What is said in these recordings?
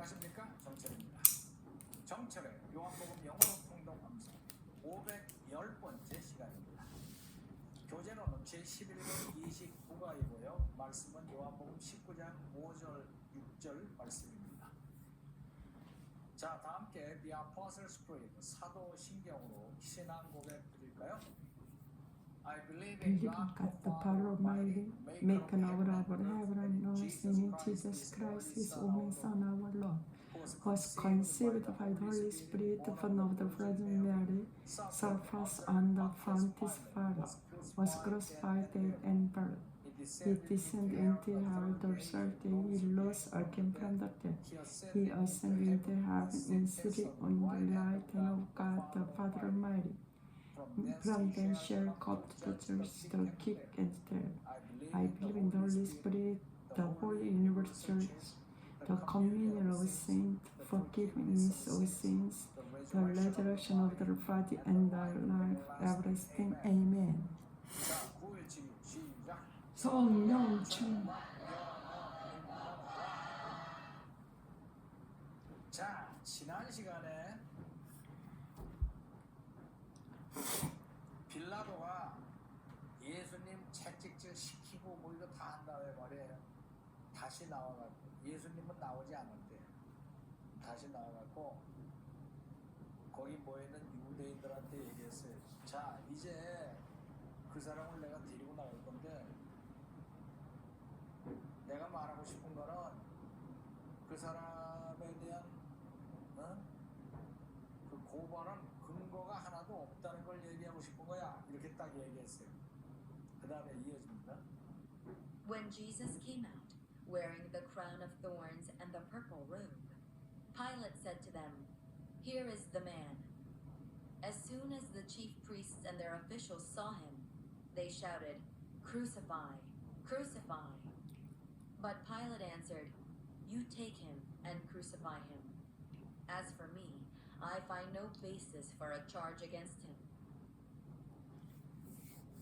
안녕하십니까, 정철입니다. 정철의 요한복음 영어로 통독 암송 510번째 시간입니다. 교재로는 제11권 29가이고요. 말씀은 요한복음 19장 5절 6절 말씀입니다. 자, 다 함께 The Apostles' Creed 사도 신경으로 신앙 고백 드릴까요? I believe in God the Father Almighty, maker of heaven and earth, in Jesus Christ, His only Son, our Lord, who was conceived by the Holy Spirit, born of the Virgin Mary, suffered under Pontius Pilate, was crucified, dead, and buried. He descended into hell. The third day He rose again from the dead. He ascended into heaven and seated on the right hand of God the Father Almighty. From them shall come to the church, the quick and dead. I believe in the Holy Spirit, the Holy Universal Church, the communion of saints, forgiveness of sins, the resurrection of the body, and the life everlasting. Amen. 성령 충만. 자, 지난 시간에 빌라도가 예수님 채찍질 시키고 뭐 이거 다 한 다음에 말이에요. 다시 나와갖고 예수님은 나오지 않았대. 다시 나와갖고 거기 모여있는 유대인들한테 얘기했어요. 자, 이제 그 사람을 내가 데리고 나올 건데 내가 말하고 싶은 거는 그 사람에 대한 그 고발은 근거가 하나도 없다는 걸 얘기하고 싶은 거야. 이렇게 딱 얘기했어요. 그 다음에 이어집니다. When Jesus came out, wearing the crown of thorns and the purple robe, Pilate said to them, "Here is the man." As soon as the chief priests and their officials saw him, they shouted, "Crucify! Crucify!" But Pilate answered, "You take him and crucify him. As for me, I find no basis for a charge against him."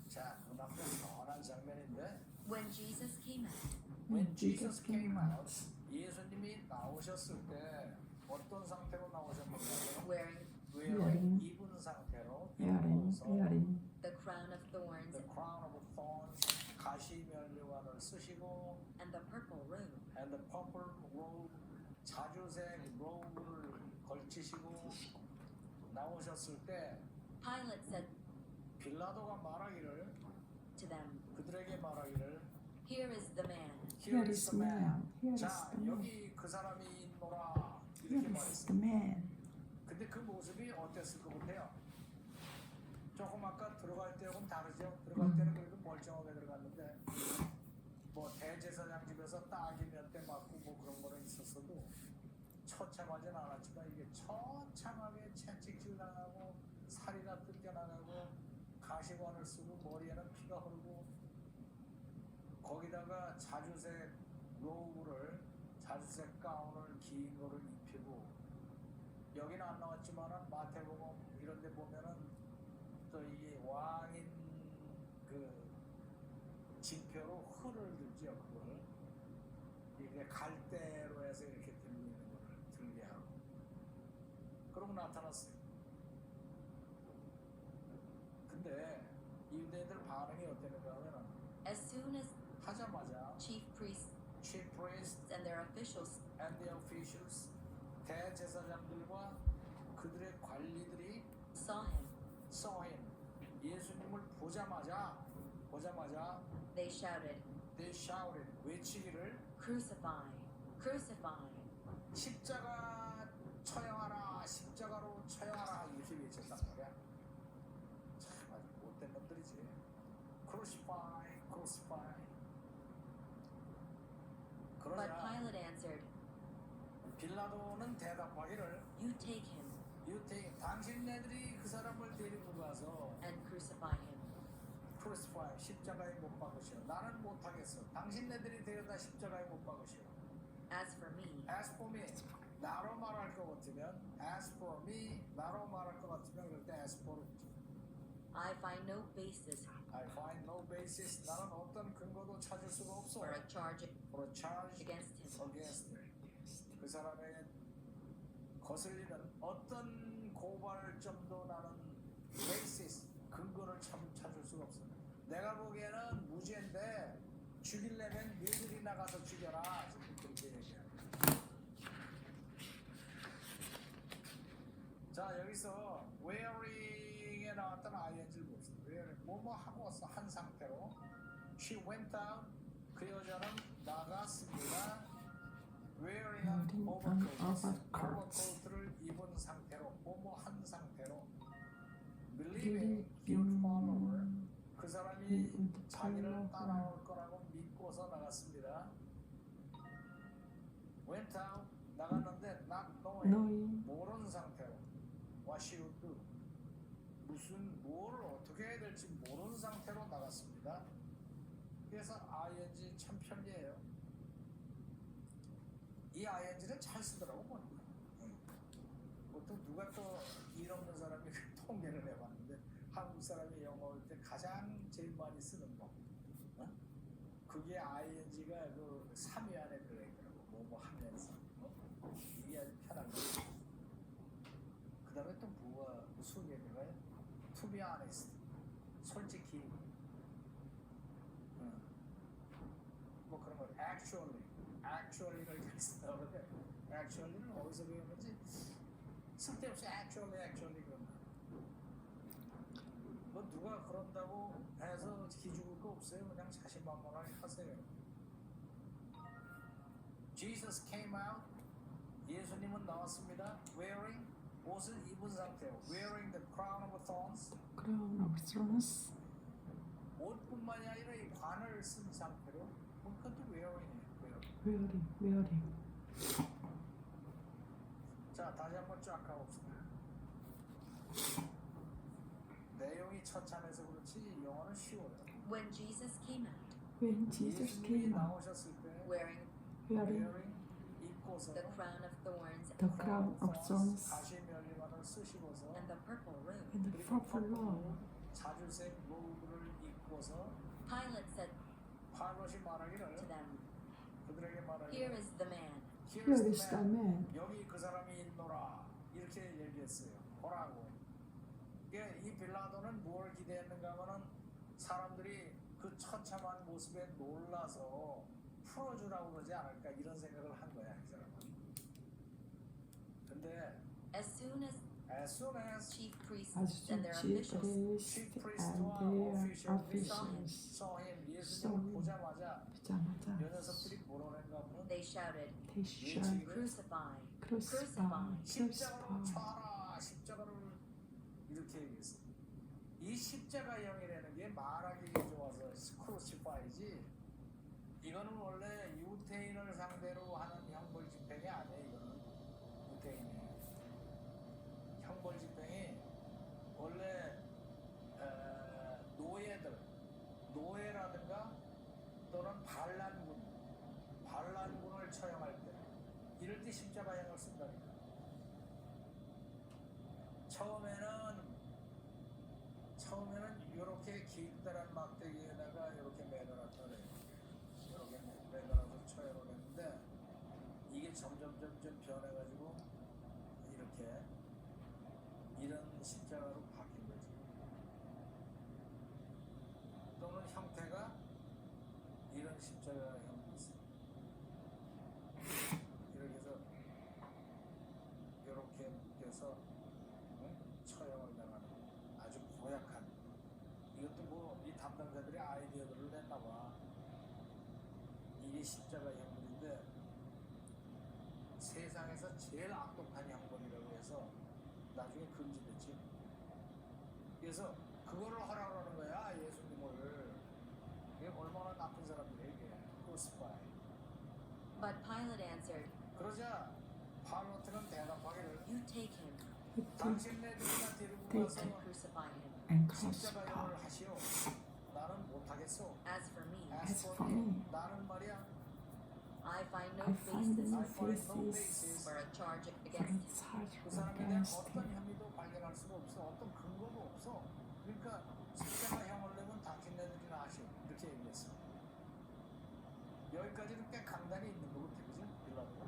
자, 눈앞에 선한 장면인데 When Jesus came out, When Jesus came out, 예수님이 나오셨을 때 어떤 상태로 나오셨는가요? wearing 입은 상태로 the crown of thorns, 가시면류관을 쓰시고 and the purple robe. and the purple robe, 자주색 로브를 걸치시고 나오셨을 때 Pilate said 빌라도가 말하기를 to them, 그들에게 말하기를 "Here is the man." Here is the man. Here is 자, the man. 여기 그 사람이 있노라 Here 이렇게 is the 말했어요. man. 근데 그 모습이 어땠을 것 같아요? 조금 아까 들어갈 때하고는 다르죠? 들어갈 때는 그래도 멀쩡하게 들어갔는데 뭐 대제사장 집에서 딸기 몇 대 맞고 뭐 그런 거는 있었어도 처참하진 않았지만 이게 처참하게 채찍질 당하고 살이 다 뜯겨나가고 가시관을 쓰고 머리에는 피가 흐르고 거기다가 자주색 로브를 자주색 가운을 긴 거를 입히고 여기는 안 나왔지만은 마태복음 이런 데 보면은 또 이게 왕인 그 진표로 흘을 들죠. 그거를 이게 갈대로 해서 이렇게 들고 있는 거를 들게 하고 그러고 나타났어요. 근데 이유대인들 반응이 어땠는가 하면은 As soon as 하자마자 chief priests chief priests and their officials and the officials 대제사장들과 그들의 관리들이 saw him, saw him 예수님을 보자마자 they shouted, they shouted 외치기를 "Crucify! Crucify!" 십자가 처형하라 십자가로 처형하라 이렇게 외쳤단 말이야. 참 아주 못된 놈들이지. crucify crucify. But 그러자 Pilate answered, 빌라도는 대답하기를 "You take him 당신네들이 그 사람을 데리고 가서 and crucify him. crucify 십자가에 못 박으시오. 나는 못하겠어. 당신네들이 데려다 십자가에 못 박으시오. As for me, As for me, 나로 말할 것 같으면 as for me, 나로 말할 것 같으면 그럴 때 as for I find no basis I find no basis. 나는 어떤 근거도 찾을 수가 없어. for a charge For a charge against him." against 그 사람에게 거슬리는 어떤 고발점도 나는 베이시스 근거를 찾을 수가 없어. 내가 보기에는 무죄인데 죽이려면 너희들이 나가서 죽여라. 지금 그렇게 얘기해요. 자, 여기서 wearing에 나왔던 ing를 봅시다. wearing 뭐뭐 하고 왔어 한 상태로. she went out. 그 여자는 나갔습니다. wearing an overcoat를 입은 상태로 뭐뭐 한 상태로. believing you'd follow her. 그 사람이 자기를 따라올 거라고 믿고서 나갔습니다. went out 나갔는데 not knowing 모르는 상태로 what she would do 무슨 뭘 어떻게 해야 될지 모르는 상태로 나갔습니다. 그래서 ing 참 편리해요. 이 ing는 잘 쓰더라고 보니까. 보통 누가 또 일 없는 사람이 통계를 해봤는데 한국 사람이 영어 할 때 가장 제일 많이 쓰는 거 그게 ing가 그 3위 안에 들어있더라고. 뭐뭐 하면서 이게 아주 편한 거. 그 다음에 또 뭐가 순위에 들어가요? To be honest 솔직히 뭐 그런 거 actually를 잘 쓴다고 그러는데 actually는 어디서 배웠는지 쓸데없이 actually 그런다. 뭐 누가 그런다고 해서 기죽을 거 없어요. 그냥 자신만만하게 하세요. Jesus came out. 예수님은 나왔습니다. wearing 옷을 입은 상태로 wearing the crown of thorns crown of thorns. 옷뿐만이 아니라 이 관을 쓴 상태로 그것도 wearing이에요. wearing. 자, 다시 한번 쫙 가봅시다. 내용이 처참해서 그렇지 영어는 쉬워요. When Jesus came out, When Jesus 예수님이 came out, 나오셨을 때 wearing wearing 입고서 the crown of thorns the crown of thorns 가시 면류관을 쓰시고서 and the purple robe, and the purple robe, 자주색 로브를 입고서 Pilate said 파일럿이 to 말하기를 them, 그들에게 "Here 말하기를 is the man." here is the man. 여기 그 사람이 있노라 이렇게 얘기했어요. 보라고. 이 빌라도는 뭘 기대했는가 하면은 사람들이 그 처참한 모습에 놀라서 풀어주라고 그러지 않을까 이런 생각을 한 거야 이 사람은. 근데 As soon as chief priests As and their chief officials chief priests priest와 and their official들이 officials saw him saw 예수님을 him. 보자마자 보자마자 요 녀석들이 뭐라는가 하면 they shouted, they shouted, "Crucify! crucify, 십자가로 crucify. 쳐라 십자가를 이렇게 얘기했어. 이 십자가형이라는 게 말하기 좋아서 크루시파이지 이거는 원래 유태인을 상대로 하는 형벌 집행이 아니에요. 이거는 유태인이에요. 형벌 집행이 원래 노예라든가 또는 반란군을 처형할 때 이럴 때 십자가형을 쓴다니까. 처음에는 이렇게 길다란 막대기에다가 이렇게 매달았다 그래요. 이렇게 매달아서 처형을 했는데 이게 점점 변해가지고 이렇게 이런 십자가로 바뀐 거지. 또는 형태가 이런 십자가형이 있어요. 이렇게 해서 이렇게 묶여서 처형을 당하는 아주 고약한 이것도 뭐 이 담당자들이 아이디어들을 냈나 봐. 이게 십자가 형벌인데 세상에서 제일 악독한 형벌이라고 해서 나중에 금지됐지. 그래서 그거를 하라고 하는 거야 예수님을. 이게 얼마나 나쁜 사람들이야 이게. 크루시파이. But Pilate answered, 그러자 바로트는 대답하기를 "You take him 당신네들이나 데리고 Take 가서 and crucify him. and crucify. 십자가형을 하시오. 나는 못하겠소. As for me, As for me, 나는 말이야 I find no I find basis no I find no basis basis for a charge for against a him." charge 그 사람에 대한 against 어떤 him. 혐의도 발견할 수가 없어. 어떤 근거도 없어. 그러니까 십자가형을 내면 당신네들이나 하시오. 이렇게 얘기했어. 여기까지는 꽤 강단이 있는 것 같아, 그죠? 빌라도가.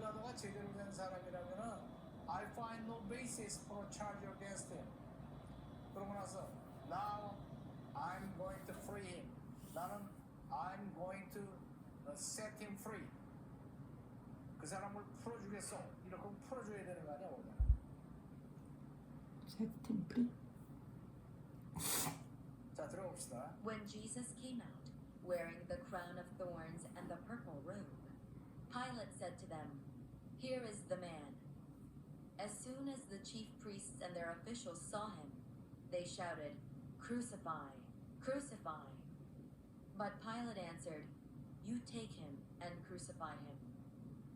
빌라도가 제대로 된 사람이라면은 I find no basis for a charge against him. 그러고 나서 now I'm going to free him. 나는 I'm going to set him free. 그 사람을 풀어주겠어. 이렇게 풀어줘야 되는 거 아니야 원래? 세템플리 자 들어봅시다. When Jesus came out, wearing the crown of thorns and the purple robe, Pilate said to them, "Here is the man." As soon as the chief priests and their officials saw him, they shouted, "Crucify! Crucify!" But Pilate answered, "You take him and crucify him.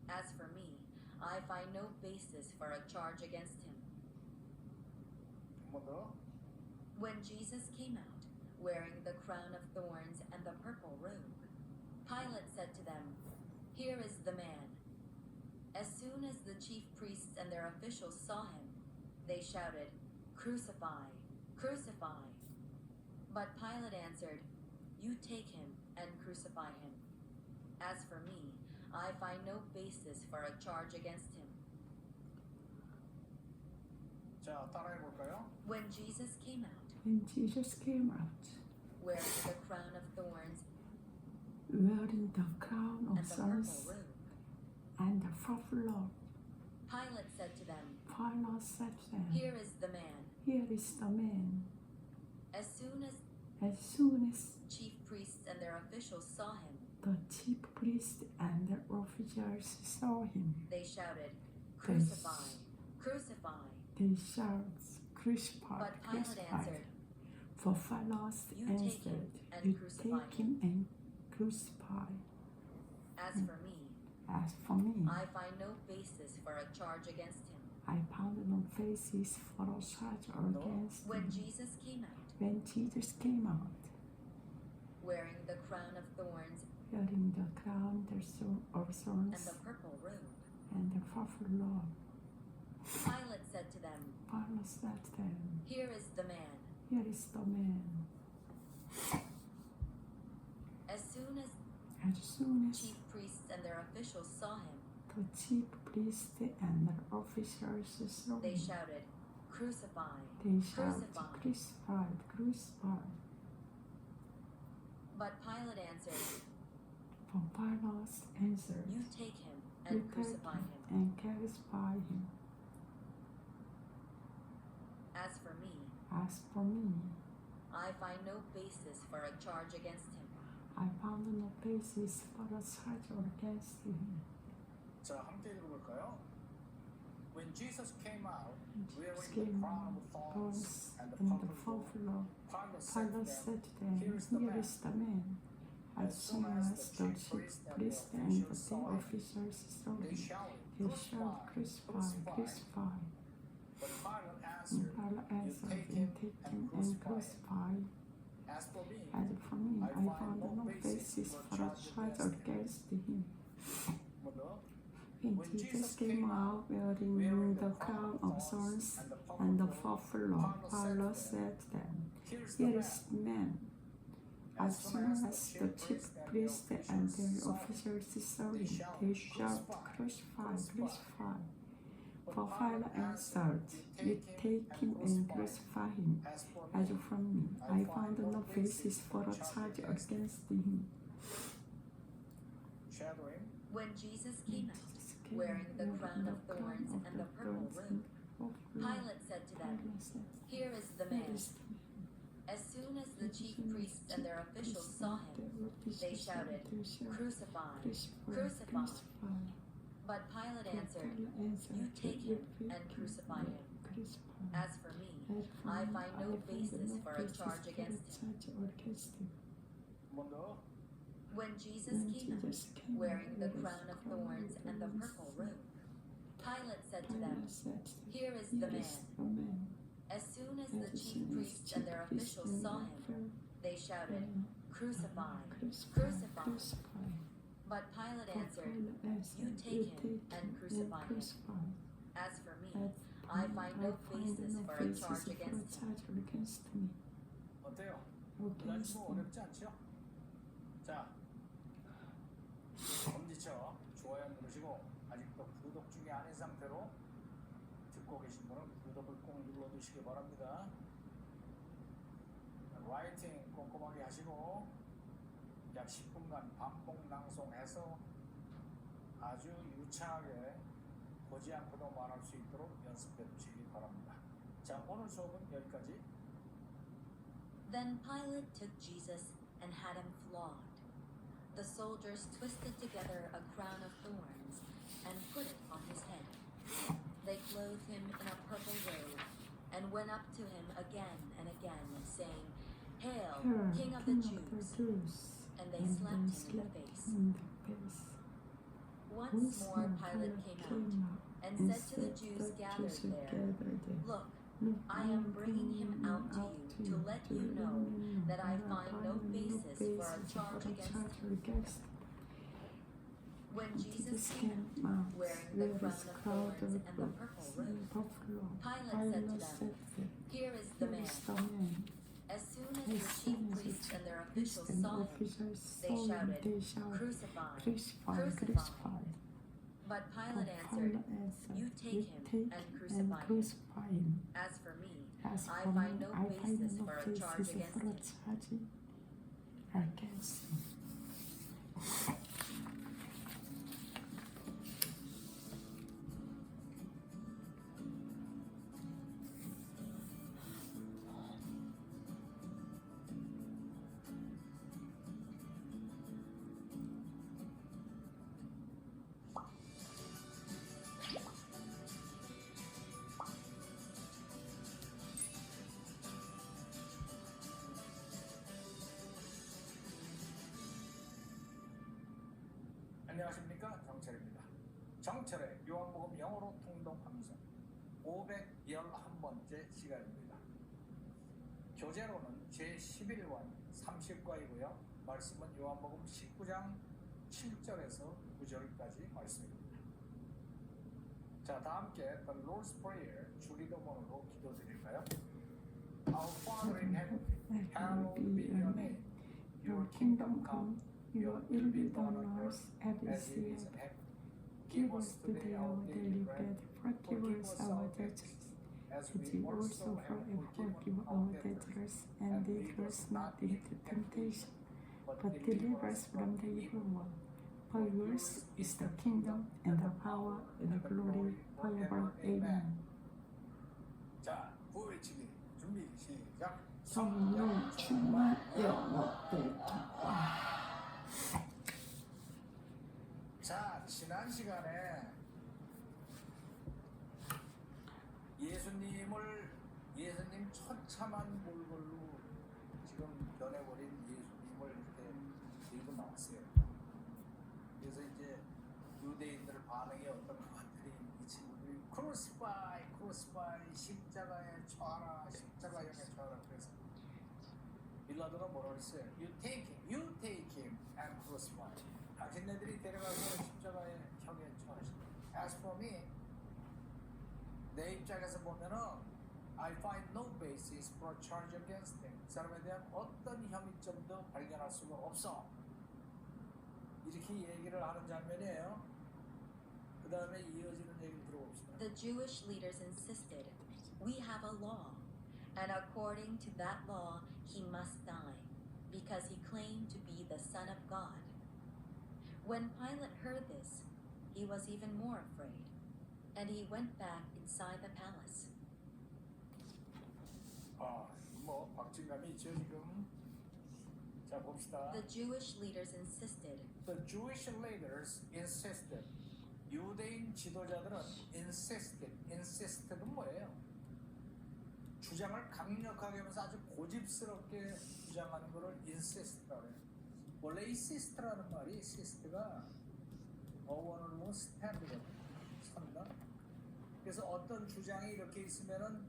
As for me, I find no basis for a charge against him." 한 번 더. When Jesus came out, wearing the crown of thorns and the purple robe, Pilate said to them, "Here is the man." As soon as the chief priests and their officials saw him, they shouted, "Crucify! Crucify!" But Pilate answered, "You take him and crucify him. As for me, I find no basis for a charge against him." 자 따라해 볼까요? When Jesus came out, When Jesus came out, wearing the crown of thorns wearing the crown and of the purple thorns robe, and the purple robe, Pilate said to them, Pilate said to them, "Here is the man." "Here is the man." As soon as As soon as chief priests and their officials saw him, the chief priest and the officers saw him, they shouted, "Crucify! Crucify!" they shouted, "Crucify, But Pilate crucify." answered, For Pilate "You take him answered, and "You crucify take him and crucify." "As for me, As for me, I find no basis for a charge against him." I found no basis for a charge against When him. Jesus came out, When Jesus came out, wearing the crown of thorns wearing the crown of and thorns the purple robe, and the purple robe, Pilate said to them, Pilate said to them, "Here is the man." "Here is the man." As soon as As soon as chief priests and their officials saw him, the chief priest and the officers saw they him, shouted, "Crucify! they shouted, Crucify!" "Crucify, crucify." But Pilate answered, For Pilate answered, "You take him "You and take crucify him him. and crucify him. As for me, As for me, I find no basis for a charge against him." I found no basis for a charge against him." 자 함께 읽어볼까요? When Jesus came out, Jesus wearing the came crown out of of thorns thorns and the and the purple robe, purple robe, Pilate said Pilate to said them, to them, "Here is the "Here man." is the man." As soon as the chief priest and the officers saw They him, shouted, they shouted, "Crucify! "Crucify, crucify." But Pilate And answered, Pilate "You answered, take "You him take and him and crucify him. crucify." As for me, As for me, I found no basis for a charge against him. 뭐 더? When Jesus came out wearing the crown of thorns and the purple robe, Pilate said to them, Here's the "Here man." is the man." As soon as the chief priest and their officers saw him, they shouted, "Crucify, crucify." For Pilate answered, "You take him and crucify him. As for As me, for me, I found no basis for a charge against him." shadowing, When Jesus came out, Jesus came wearing the out crown of the crown thorns of and the the purple thorns robe, and purple robe, Pilate said to them, Pilate said, "Here is the "Here man." is the man." As soon as the chief priests and their officials saw him, they shouted, "Crucify! Crucify!" But Pilate answered, "You take him and crucify him. As for me, I find no basis for a charge against him." 뭐 더? When Jesus came out, wearing the crown of thorns and the purple robe, Pilate said to them, "Here is the man." As soon as the chief priests and their officials saw him, they shouted, "Crucify! Crucify!" But Pilate answered, "You take him and crucify him. As for me, I find no basis for a charge against him." 어때요? 아주 뭐 어렵지 않죠? 자, 엄지척 좋아요 누르시고 아직도 준비 아닌 상태로 듣고 계신 분은 구독을 꼭 눌러주시기 바랍니다. 라이팅 꼼꼼하게 하시고 약 10분간 반복 낭송해서 아주 유창하게 보지 않고도 말할 수 있도록 연습해 주시기 바랍니다. 자, 오늘 수업은 여기까지. Then Pilate took Jesus and had him flogged. The soldiers twisted together a crown of thorns and put it on his head. They clothed him in a purple robe and went up to him again and again, saying, Hail, Hail, King of the Jews! And they slapped him in the face. Once more Pilate came out and said to the Jews gathered there, Look, I am bringing him out to you to let you know that I find no basis for a charge against him. When Jesus came out, wearing the crown of thorns and the purple robe, Pilate said to them, Here is the man. As soon as the chief priests and their officials saw him, they shouted, Crucify! Crucify! But Pilate answered, You take him and crucify him. As for me, I find no basis for a charge against him. 안녕하십니까, 정철입니다. 정철의 요한복음 영어로 통독 암송 511번째 시간입니다. 교재로는 제11권 30과이고요. 말씀은 요한복음 19장 7절에서 9절까지 말씀입니다. 자, 다 함께 The Lord's Prayer 주기도문으로 기도드릴까요? Our Father in heaven, hallowed be your name. Your kingdom come. Your will be done on earth as it is in heaven. Give us today our daily bread. Forgive us our debts, as we also forgive our debtors. And lead us not into temptation, but deliver us from the evil one. For yours is the kingdom, and the power, and the glory, forever. Amen. 자, 구호외치기 준비 시작. 성령 충만 영업을 자, 지난 시간에 예수님 처참한 몰골로 지금 변해버린 예수님을 이렇게 들고 나왔어요. 그래서 이제 유대인들 반응이 어떤 것들이 이 친구들이 크루시파이 십자가에 쳐라, 십자가에 쳐라. 그래서 빌라도가 뭐라 그랬어요? You take him and crucify. 당신네들이 데려가서 십자가에 형에 처하시다. As for me, 내 입장에서 보면은 I find no basis for a charge against him. 그 사람에 대한 어떤 혐의점도 발견할 수가 없어. 이렇게 얘기를 하는 장면이에요. 그 다음에 이어지는 얘기를 들어봅시다. The Jewish leaders insisted, We have a law, and according to that law, he must die, because he claimed to be the Son of God. When Pilate heard this, he was even more afraid, and he went back inside the palace. 뭐 박진감이 있죠 지금. 자, 봅시다. The Jewish leaders insisted. The Jewish leaders insisted. 유대인 지도자들은 insisted는 뭐예요? 주장을 강력하게 하면서 아주 고집스럽게 주장하는 것을 insist라고 해요. 원래 이 insist라는 말이 insist가 어원을 보면 stand거든요. 선다. 그래서 어떤 주장이 이렇게 있으면은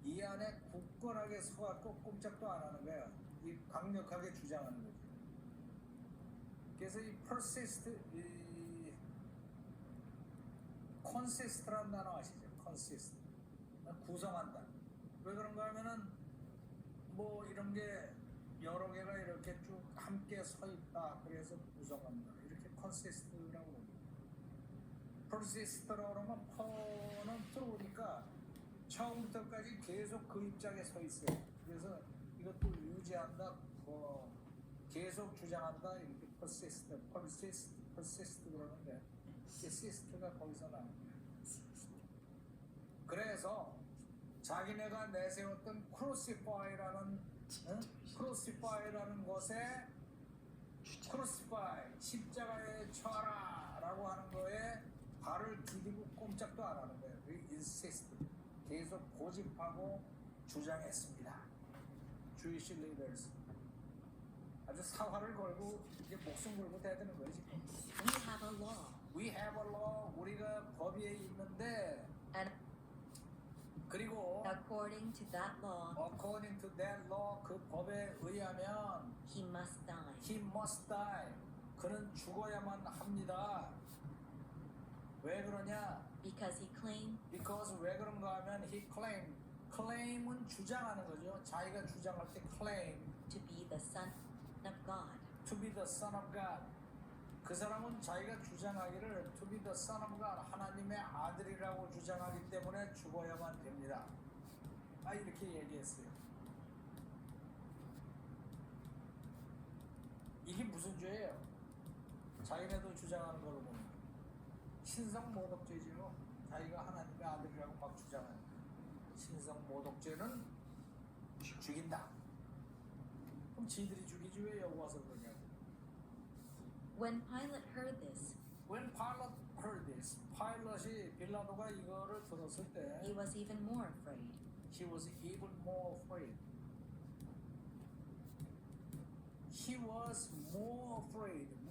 이 안에 굳건하게 서갖고 꼼짝도 안 하는 거야. 이 강력하게 주장하는 거지. 그래서 이 persist, 이 consist라는 단어 아시죠? consist. 구성한다. 왜 그런가 하면은 뭐 이런 게 여러 개가 이렇게 쭉 함께 서 있다. 그래서 구성한다. 이렇게 consist라고 합니다. persist라고 그러면 per는 들어오니까 처음부터까지 계속 그 입장에 서 있어요. 그래서 이것도 유지한다, 계속 주장한다, 이렇게 persist 그러는데 persist가 거기서 나옵니다. 그래서 자기네가 내세웠던 crucify라는 것에 crucify 십자가에 쳐라라고 하는 거에 발을 디디고 꼼짝도 안 하는 거예요. insist 계속 고집하고 주장했습니다. Jewish leaders 아주 사활을 걸고 이제 목숨 걸고 대드는 거예요 지금. We have a law, We have a law. 우리가 법에 있는데 and 그리고 according to that law, according to that law 그 법에 의하면 he must die. he must die. 그는 죽어야만 합니다. 왜 그러냐? Because he claimed Because 왜 그런가 하면 he claim은 주장하는 거죠. 자기가 주장할 때 claim to be the Son of God. to be the son of God. 그 사람은 자기가 주장하기를 to be the son of God 하나님의 아들이라고 주장하기 때문에 죽어야만 됩니다. 이렇게 얘기했어요. 이게 무슨 죄예요? 자기네도 주장하는 걸로 보면 신성 모독죄지요. 자기가 하나님의 아들이라고 막 주장하는 신성 모독죄는 죽인다. 그럼 지들이 죽이지 왜 여기 와서 그러냐고. When Pilate heard this, When Pilate heard this, 파일럿이 빌라도가 이거를 들었을 때 he was even more afraid. he was even more afraid. He was more afraid.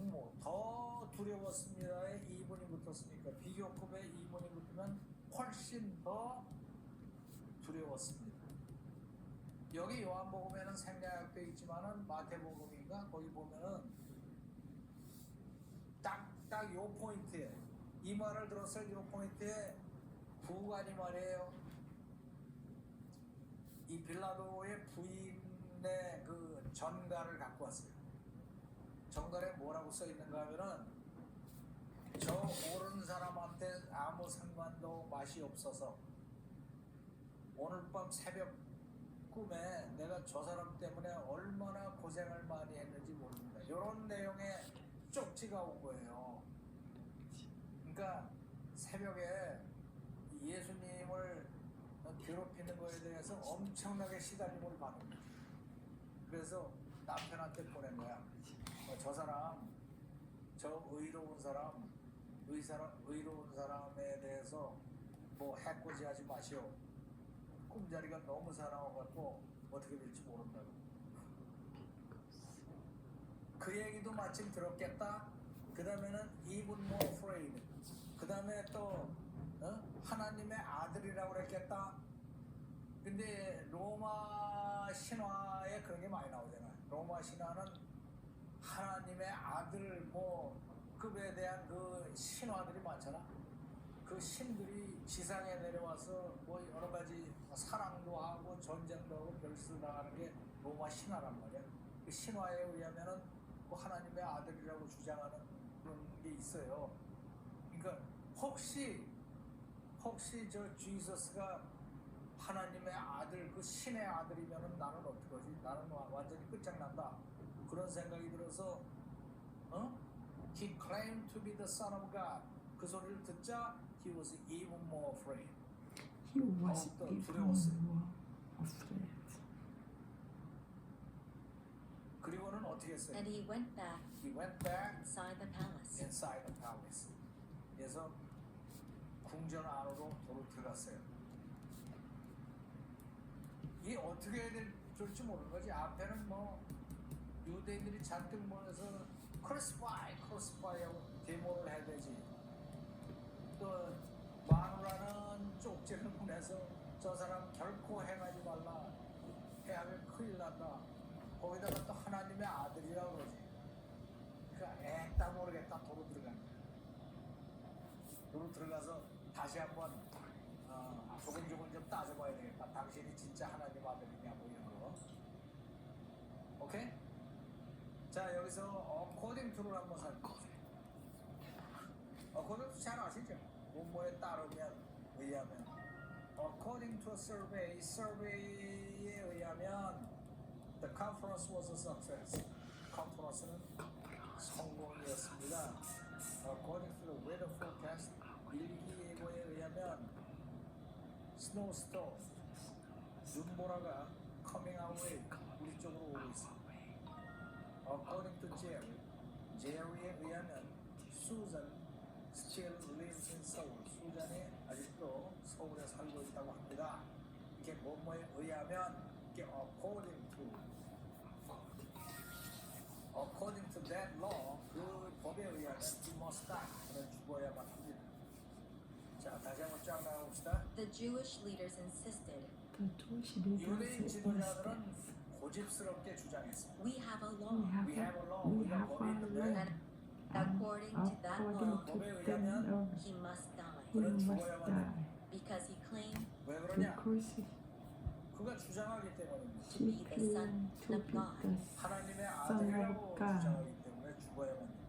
더 두려웠습니다에 이분이 붙었으니까 비교급에 이분이 붙으면 훨씬 더 두려웠습니다. 여기 요한복음에는 생략되어 있지만은 마태복음인가 거기 보면은 딱 요 포인트에 이 말을 들었을 요 포인트에 부관이 말이에요. 이 빌라도의 부인의 그 전가를 갖고 왔어요. 전가에 뭐라고 써 있는가 하면은 저 모르는 사람한테 아무 상관도 맛이 없어서 오늘 밤 새벽 꿈에 내가 저 사람 때문에 얼마나 고생을 많이 했는지 모릅니다. 이런 내용의 쪽지가 온 거예요. 그러니까 새벽에 예수님을 괴롭히는 거에 대해서 엄청나게 시달림을 받은 거예요. 그래서 남편한테 보낸 거야. 저 사람, 저 의로운 사람에 대해서 뭐 해코지하지 마시오. 꿈자리가 너무 사나워갖고 어떻게 될지 모른다고. 그 얘기도 마침 들었겠다. 그 다음에는 even more afraid. 그 다음에 또 하나님의 아들이라고 그랬겠다. 근데 로마 신화에 그런 게 많이 나오잖아요. 로마 신화는 하나님의 아들 급에 대한 그 신화들이 많잖아. 그 신들이 지상에 내려와서 뭐 여러 가지 사랑도 하고 전쟁도 하고 별수나가는 게 로마 신화란 말이야. 그 신화에 의하면은 그 하나님의 아들이라고 주장하는 그런 게 있어요. 그러니까 혹시 저 지저스가 하나님의 아들, 그 신의 아들이면은 나는 어떡하지? 나는 완전히 끝장난다. 그런 생각이 들어서 He claimed to be the son of God. 그 소리를 듣자 he was even more afraid. He was 더욱더 even 두려웠어요. more afraid. 그리고는 어떻게 했어요? And he went back He went back inside the palace. inside the palace. 그래서 궁전 안으로 도로 들어갔어요. 이게 어떻게 해야 될지 모르는 거지. 앞에는 뭐 유대인들이 잔뜩 모여서 크루시파이 하고 데모를 해야 되지. 또 마누라는 쪽지를 보내서 저 사람 결코 행하지 말라. 해하면 큰일 난다. 거기다가 또 하나님의 아들이라고 그러지. 그러니까 애따 모르겠다 도로 들어간 거야. 도로 들어가서 다시 한번 조근조근 좀 따져봐야 되겠다. 당신이 진짜 하나님 아들이냐 뭐 이런 거. 오케이? 자 여기서 according to를 한번 살펴보세요. according to 잘 아시죠? 뭐뭐에 따르면 의하면 according to a survey에 의하면 the conference was a success. 컨퍼런스는 성공이었습니다. According to the weather forecast, 일기예보에 의하면 snowstorm, 눈보라가 coming our way, 우리 쪽으로 오고 있습니다. According to Jerry에 의하면 Susan still lives in Seoul. 수잔이 아직도 서울에 살고 있다고 합니다. 이게 뭐뭐에 의하면 이게 according to that law, 그 법에 의하면 he must die. 그는 죽어야만 합니다. 자, 다시 한번 쫙 나가봅시다. The Jewish leaders insisted, The Jewish leaders 유대인 지도자들은 insist. 고집스럽게 주장했습니다. we have a We law, have We have a law. we 우리가 have 법이 a 있는데 law. and according to that According law, to that law, he must die, he must die because he claimed 왜 그러냐? because 그가 주장하기 때문입니다. to he be the son claimed to of be God. the 하나님의 Son 아들이라고 of God. 주장하기 때문에 죽어야만 합니다.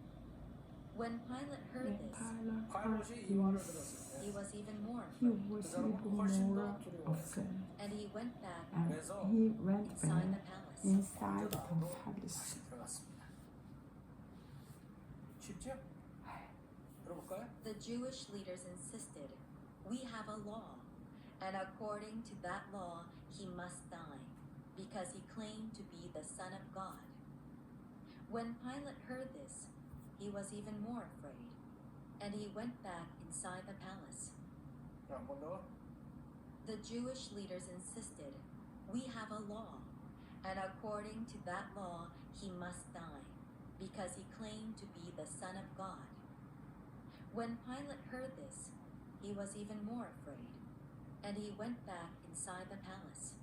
When Pilate heard When this, Pilate heard 파일럿이 이 말을 this, 들었을 he 때 was even more he afraid, was 사람은 even 훨씬 더 more 두려워했어요. afraid, and he went back and 그래서 he went inside the back palace. inside the 나도 palace. 다시 들어갔습니다. 쉽죠? 들어볼까요? The Jewish leaders insisted, we have a law, and according to that law, he must die, because he claimed to be the Son of God. When Pilate heard this, he was even more afraid, and he went back inside the palace. 자, 한 번 더. The Jewish leaders insisted, we have a law, and according to that law, he must die, because he claimed to be the Son of God. When Pilate heard this, he was even more afraid, and he went back inside the palace.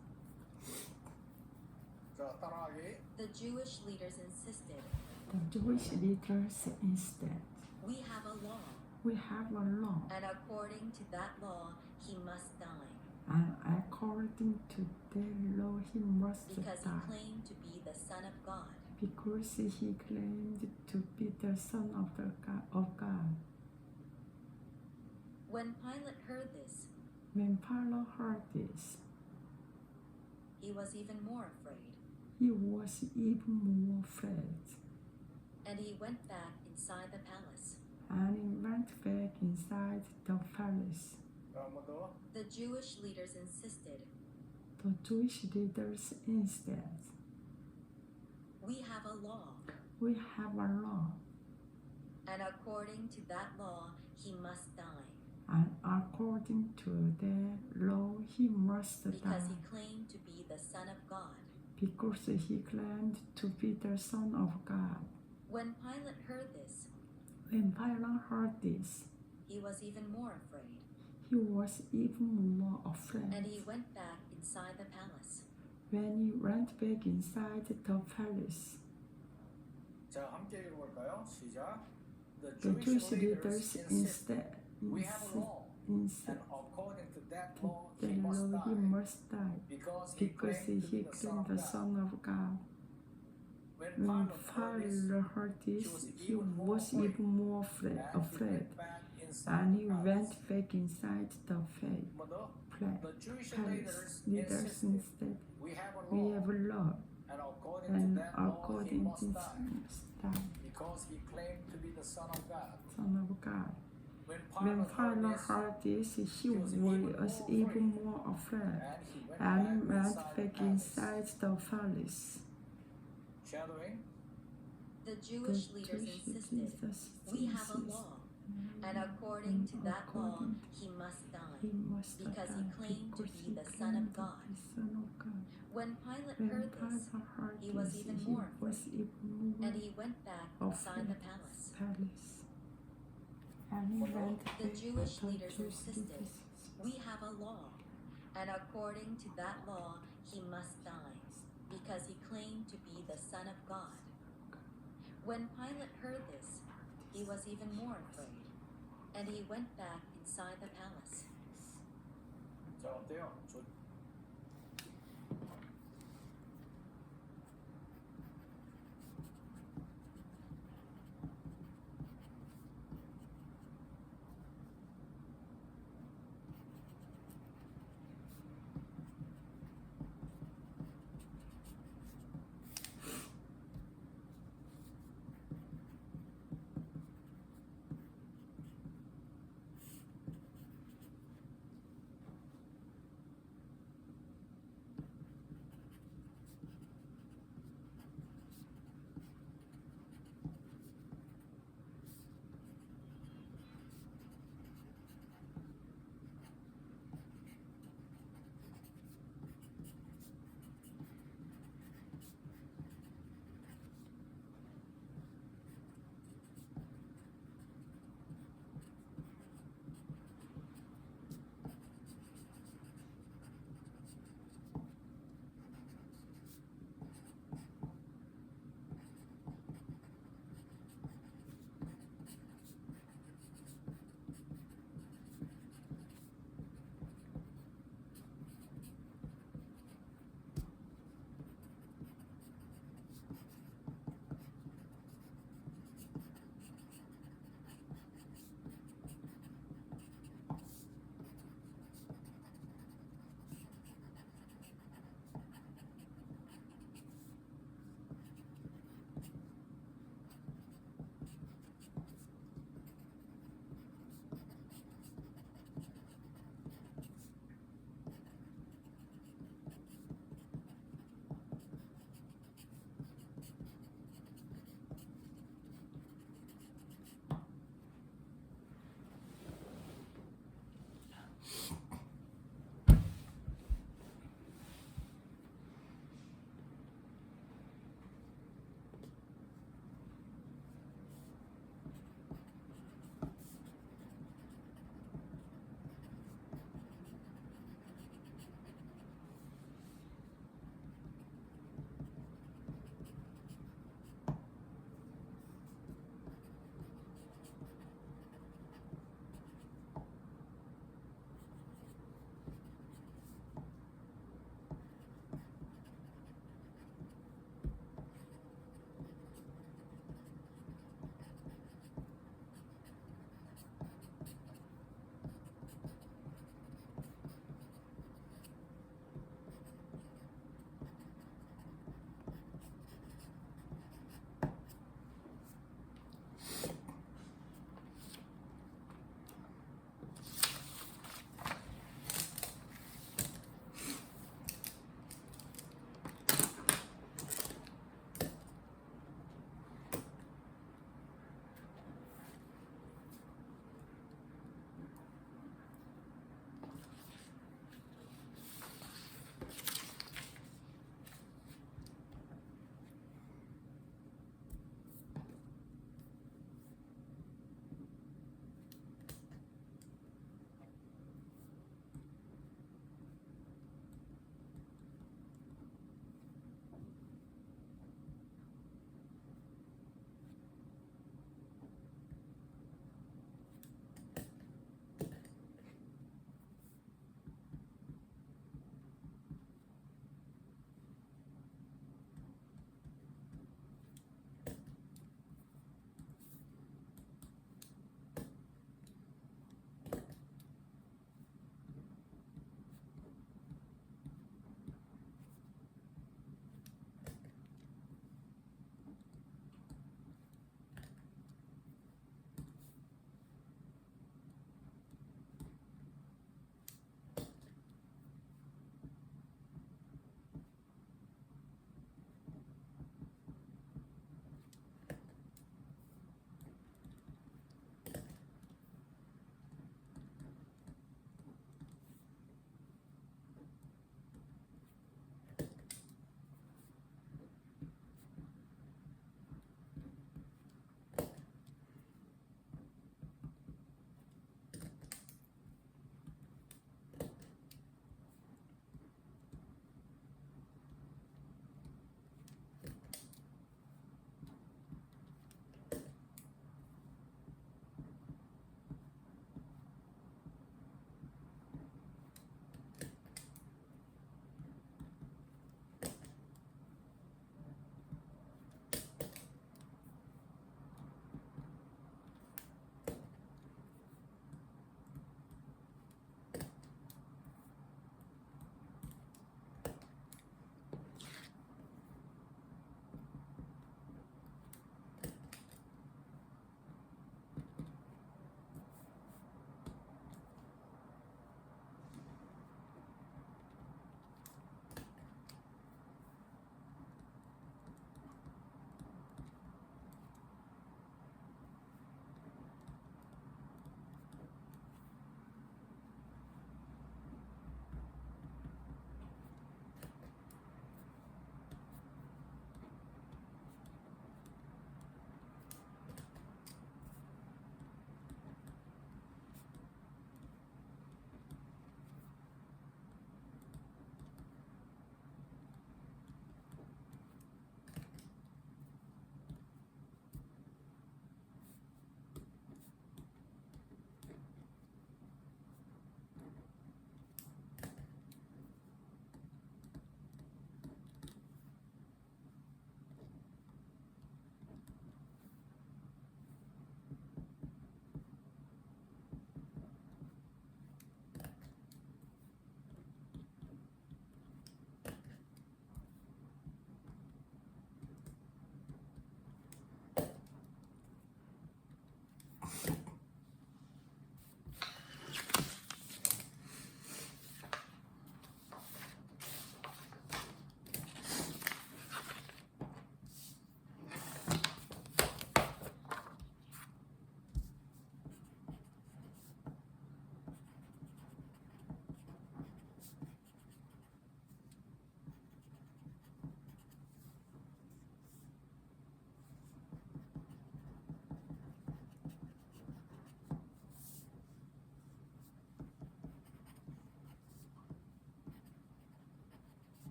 자, 따라하기. The Jewish leaders insisted, The Jewish leaders instead, we have a law, we have a law, and according to that law, he must die, and according to their law he must because he die, claimed to be the Son of God. because he claimed to be the Son of God. When Pilate heard this, When Pilate heard this, he was even more afraid, he was even more afraid, and he went back inside the palace. and he went back inside the palace. 자, 한 번 더. The Jewish leaders insisted, The Jewish leaders instead, we have a law, we have a law, and according to that law, he must die, and according to their law he must because he die, claimed to be the Son of God. because he claimed to be the Son of God. When Pilate heard this, When Pilate heard this, he was even more afraid, he was even more and afraid. he went back inside the palace. When he went back inside the palace, 자, 함께 읽어볼까요? 시작. the Jewish leaders instead we have a law, insist and according to that law, the he must law he die, must die, because he because claimed to he be the Son claimed of the God. Son of God. When When Pilate heard this, Pilate heard this, he was even more afraid, and and he he went back inside the palace. went back inside the 한 번 더. palace. The Jewish Leaders leaders insisted, instead, we have a we law, have a law, and according to and that law, he according must to die, die, because he claimed to be the Son of God. Son of God. When When Pilate Pilate heard this, he was even more afraid, and he went back inside the palace. Shadowing. The The Jewish leaders Jewish insisted, leaders we have a insist, law, and according to that law, according he must die. he must because he die, claimed to because be he the Son of claimed to God. be Son of God. When Pilate When heard this, Pilate heard he was this, even he more was afraid, even more and he went back inside the palace. And he went The back, Jewish the leaders Jewish insisted, leaders we have a law, and according to that law, he must die, because he claimed to be the Son of God. When Pilate heard this, he was even more afraid, and he went back inside the palace. 자, 어때요?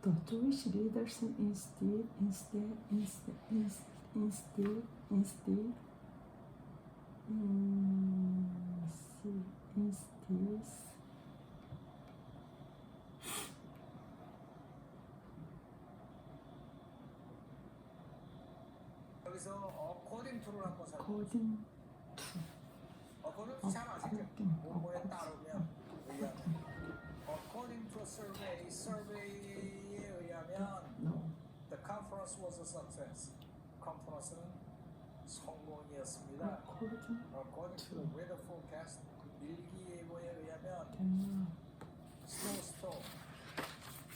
The Jewish leaders instead 여기서 according to를 한번 살펴보세요. according according 잘 아시죠? 뭐뭐에 따르면 의하면. according to a survey에 의하면 no the conference was a success. 컨퍼런스는 성공이었습니다. according to the weather forecast 일기예보에 의하면 then snowstorm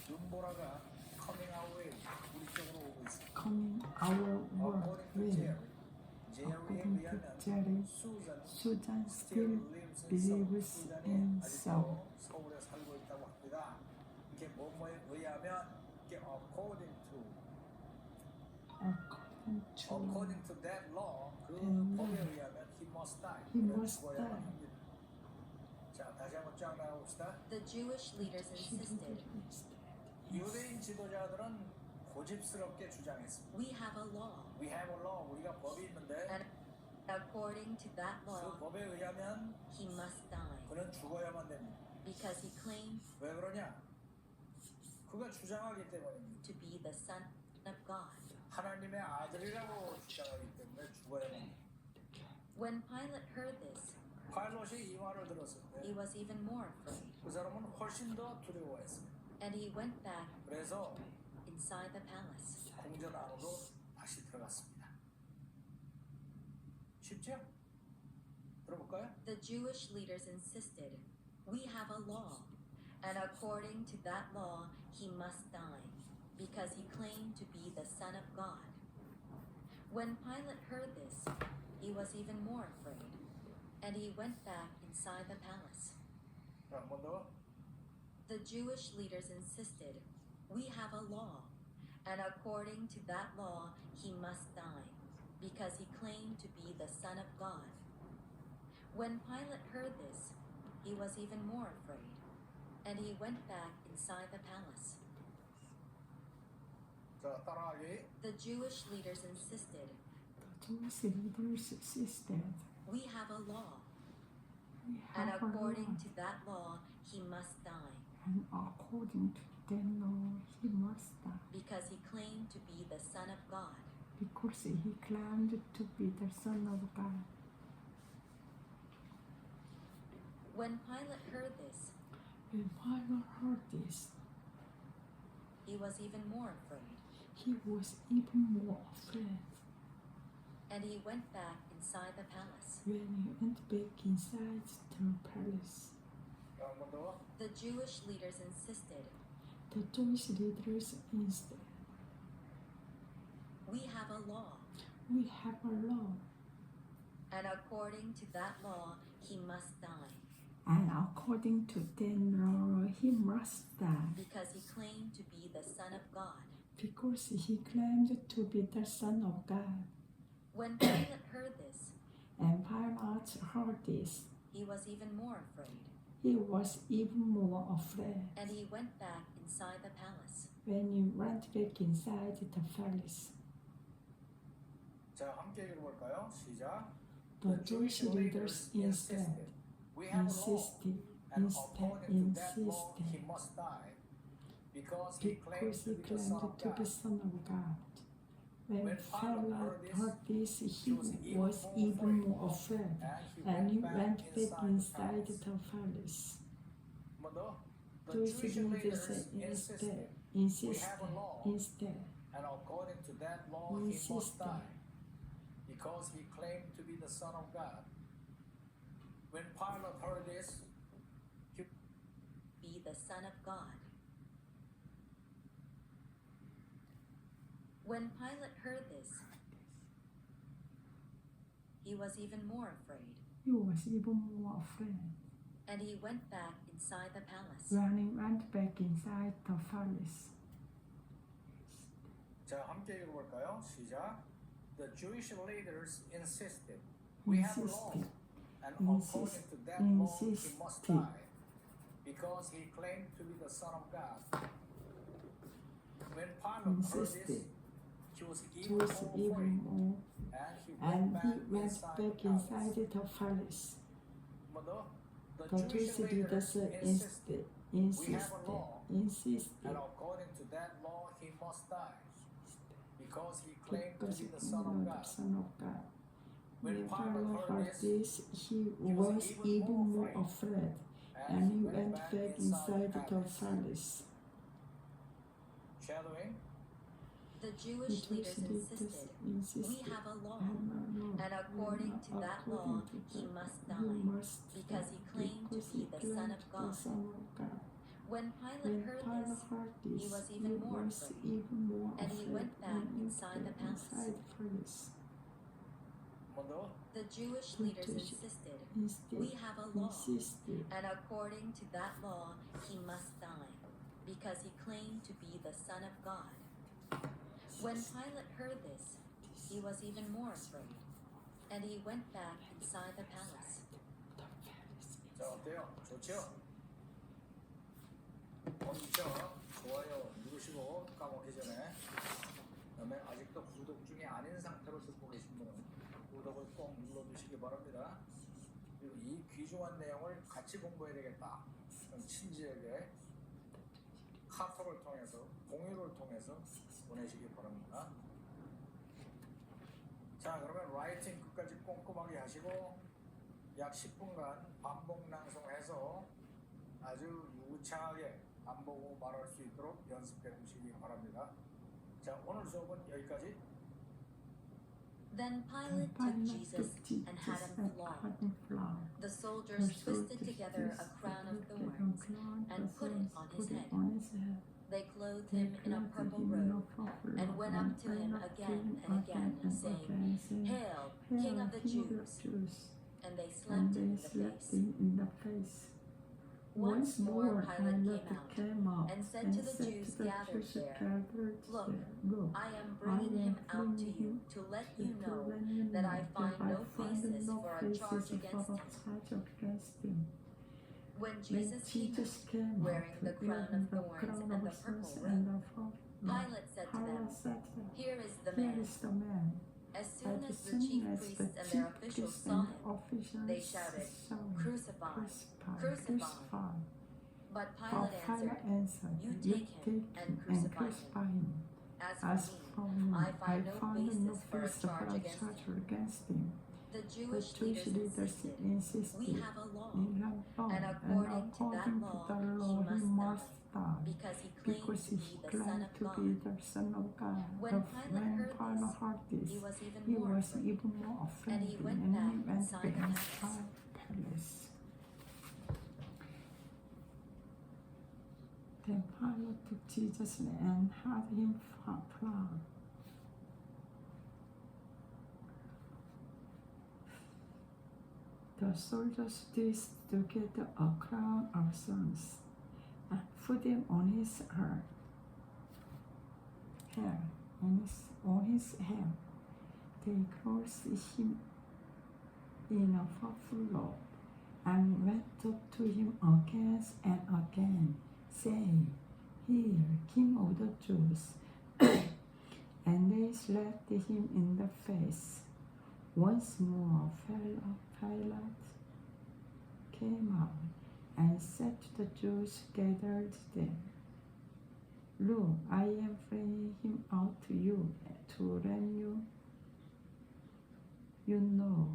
눈보라가 coming our way 우리 쪽으로 오고 있습니다. coming our according to way. Jerry에 According to 의하면 Jerry, Susan Susan still still lives believes in Seoul. 아직도 서울에 살고 있다고 합니다. 이게 뭐뭐에 의하면 이게 according to according to that law 그 법에 의하면 he must die. He 그는 must 죽어야만 die. 합니다. 자 다시 한번 쫙 나가봅시다. The Jewish leaders insisted, 유대인 지도자들은 고집스럽게 주장했습니다. we have a law, We have a law. 우리가 법이 있는데 and according to that 그 law, 법에 의하면 he must die, 그는 죽어야만 됩니다. because he claimed 왜 그러냐? 그가 주장하기 때문입니다. to be the Son of God. 하나님의 아들이라고 주장하기 때문에 죽어야만 합니다. When Pilate heard this, 파일럿이 이 말을 들었을 he 때 was even more afraid, 그 사람은 훨씬 더 두려워했습니다. and he went back 그래서 inside the palace. 궁전 안으로 다시 들어갔습니다. 쉽죠? 들어볼까요? The Jewish leaders insisted, we have a law, and according to that law, he must die, because he claimed to be the Son of God. When Pilate heard this, he was even more afraid, and he went back inside the palace. 자, 한 번 더. The Jewish leaders insisted, we have a law, and according to that law, he must die, because he claimed to be the Son of God. When Pilate heard this, he was even more afraid, and he went back inside the palace. 자, 따라하기. The Jewish leaders insisted, The Jewish leaders insisted, we have a law, we and have a law, according to that law, he must die, and according to that law, he must die, because he claimed to be the Son of God. because he claimed to be the Son of God. When Pilate heard this, When Pilate heard this, he was even more afraid, he was even more afraid. and he went back inside the palace. When he went back inside the palace, 자, 한 번 더. The Jewish leaders insisted, the Jewish leaders insisted, we have a law, we have a law, and according to that law, he must die, and according to that law, he must die, because he claimed to be the Son of God. because he claimed to be the Son of God. When Pilate heard this, And Pilate heard this, he was even more afraid, he was even more afraid. and he went back inside the palace. When he went back inside the palace, 자, 함께 읽어볼까요? 시작. the Jewish leaders insisted, We have a law, insisted, and according to that law, he insisted, must die, because he claimed because to he be the Son claimed of to be God. Son of God. When When Pilate Pilate heard this, he was was even more afraid, and he went back inside palace. the palace. 한 번 더. The Jewish Jewish leaders leaders insisted, insisted, law. instead, and according to that law, he must insisted, die, because he claimed to be the Son of God. When Pilate heard this, Be the Son of God. When Pilate heard this, he was even more afraid, he was even more afraid. and he went back inside the palace. When he went back inside the palace, 자, 함께 읽어볼까요? 시작. The Jewish leaders insisted, we have a law, and according to that law, he must die, because he claimed to be the Son of God. When Pilate heard this, insisted he was to even was more even afraid, more, and he and went he back went back inside the palace. But The the Jewish leaders insisted, insisted, and according to that law, he must die, because he claimed to because be he the Son of was God. the Son of God. When When Pilate Pilate heard heard this, this, he was even more afraid, and he went back inside the palace. Shadowing, The The Jewish leaders Jewish leaders insisted, We insisted, have a law, and and according to that law, he must die, because he claimed to be the Son of God. When Pilate heard this, he was even more afraid, and he went back inside the palace. The Jewish leaders insisted, We have a law, and according to that law, he must die, because he claimed to be the Son of God. When Pilate heard this, he was even more afraid, and he went back inside the palace. 자 어때요? 좋죠? 먼저 좋아요 누르시고 까먹기 전에, 그다음에 아직도 구독 중에 아닌 상태로 듣고 계신 분은 구독을 꼭 눌러주시기 바랍니다. 그리고 이 귀중한 내용을 같이 공부해야 되겠다. 그럼 친지에게 카톡을 통해서, 공유를 통해서 보내시기 바랍니다. 자, 그러면 라이팅 끝까지 꼼꼼하게 하시고 약 10분간 반복 낭송해서 아주 유창하게 안 보고 말할 수 있도록 연습해 보시기 바랍니다. 자, 오늘 수업은 여기까지. Then Pilate took Jesus and had him flogged. The soldiers twisted together a crown of thorns and put it on his head. They clothed him in a purple robe and went up to him again and again, saying, Hail, King of the Jews! And they slapped him in the face. Once more Pilate came out and said to the Jews gathered there, Look, I am bringing him out to you to let you know that I find no basis for a charge against him. When Jesus came out, wearing the crown of thorns and the purple robe, Pilate said to them, Here is the man. As soon as the chief priests and their officials saw him, they shouted, Crucify him! Crucify him! But Pilate answered, You take him and crucify him. As for me, I find no basis for a charge against him. The Jewish leaders insisted, We have a law, and according to that law, he must die, because he claimed to be the Son of God. When Pilate heard this, he was even more afraid, and he went back inside the palace. Then Pilate took Jesus and had him flogged. The soldiers twisted together a crown of thorns and put them on his hair. They clothed him in a purple robe and went up to him again and again, saying, Here, King of the Jews! And they slapped him in the face. Once more Pilate came out and said to the Jews gathered there, Look, I am bringing him out to you to let you know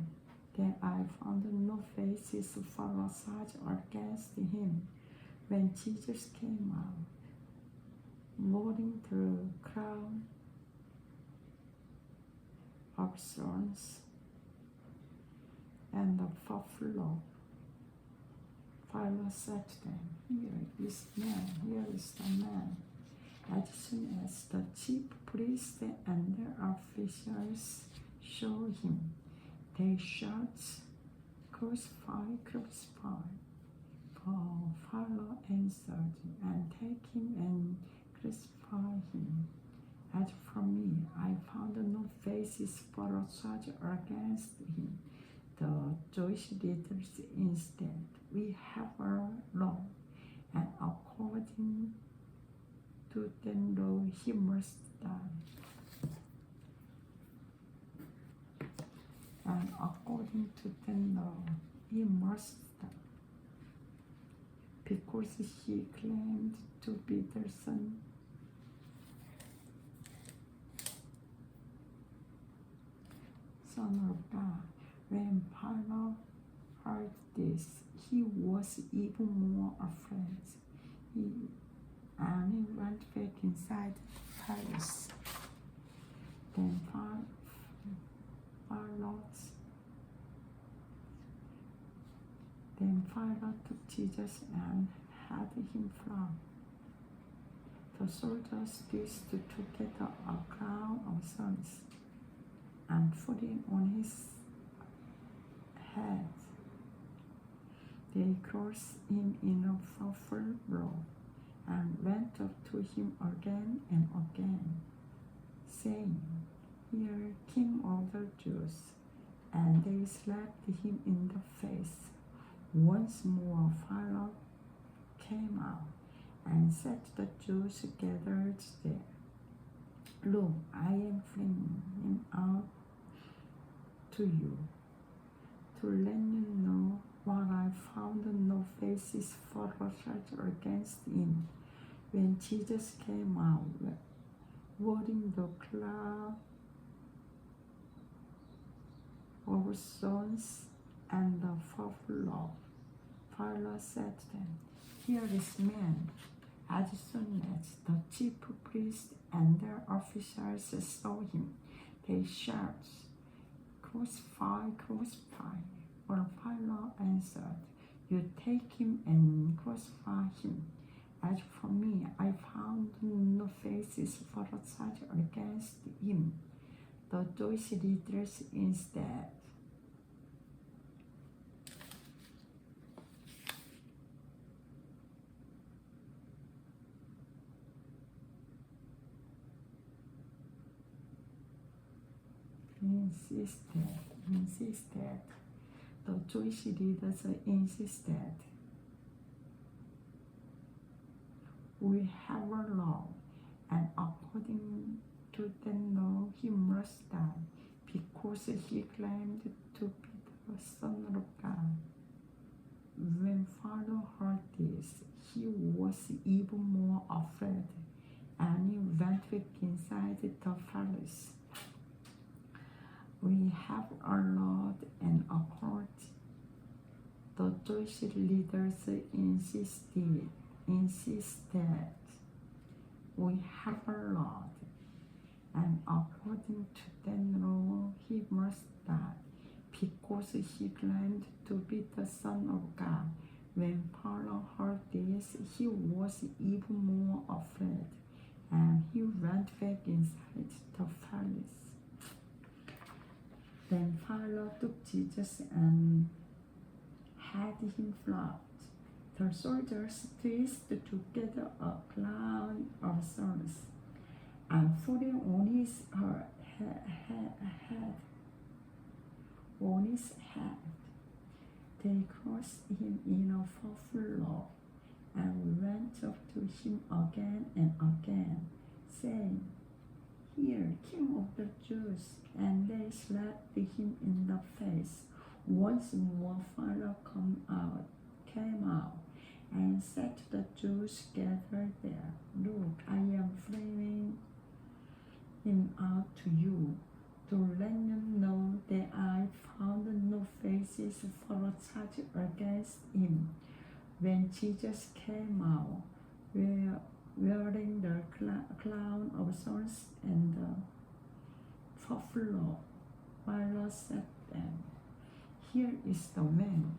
that I found no basis for a charge against him. When Jesus came out, wearing the crown of thorns and the purple robe, Pilate said to them, Here is the man. As soon as the chief priests and their officials saw him, they shouted, Crucify, crucify. Pilate answered, And take him and crucify him. As for me, I found no basis for a charge against him. The Jewish leaders instead, We have a law, and according to them law, he must die. And according to them law, he must die, because he claimed to be the son of God. When Pilate heard this, he was even more afraid. And he went back inside the palace. Then Pilate took Jesus and had him flogged. The soldiers used to get a crown of thorns and put it on his head. They clothed him in a purple robe and went up to him again and again, saying, "Here, King of the Jews." And they slapped him in the face. Once more Pilate came out and said to the Jews gathered there, "Look, I am bringing him out to you, to let you know what I found no basis for a charge against him." When Jesus came out, wearing the cloud of thorns and the purple robe, Pilate said to them, "Here is man." As soon as the chief priests and their officers saw him, they shouted, "Crucify, crucify." But Pilate answered, "You take him and crucify him. As for me, I found no basis for a charge against him." The Jewish leaders instead insisted. The Jewish leaders insisted, "We have a law, and according to the law, he must die, because he claimed to be the Son of God." When Pilate heard this, he was even more afraid, and he went back inside the palace. "We have a law and a court," the Jewish leaders insisted. "We have a law, and according to that law, he must die, because he claimed to be the Son of God." When Pilate heard this, he was even more afraid, and he went back inside the palace. Then Pilate took Jesus and had him flogged. The soldiers twisted together a crown of thorns and put it on his head. They clothed him in a purple robe and went up to him again and again, saying, "Here, King of the Jews." And they slapped him in the face. Once more Pilate came out and said to the Jews gathered there, "Look, I am bringing him out to you, to let you know that I found no basis for a charge against him." When Jesus came out, wearing the crown of thorns and the purple robe, Pilate said to them, "Here is the man."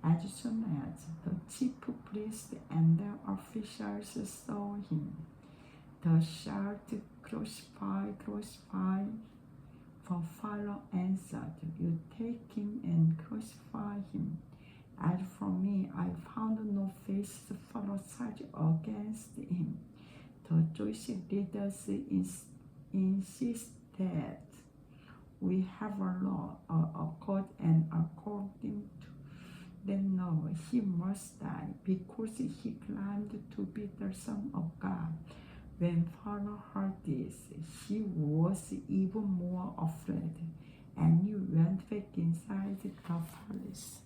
As soon as the chief priests and their officials saw him, they shouted, "Crucify, crucify." For Pilate answered, "You take him and crucify him. As for me, I found no basis for a charge against him." The Jewish leaders insisted, "We have a law, a court, and according to the law, he must die, because he claimed to be the Son of God." When Pharaoh heard this, he was even more afraid, and he went back inside the palace.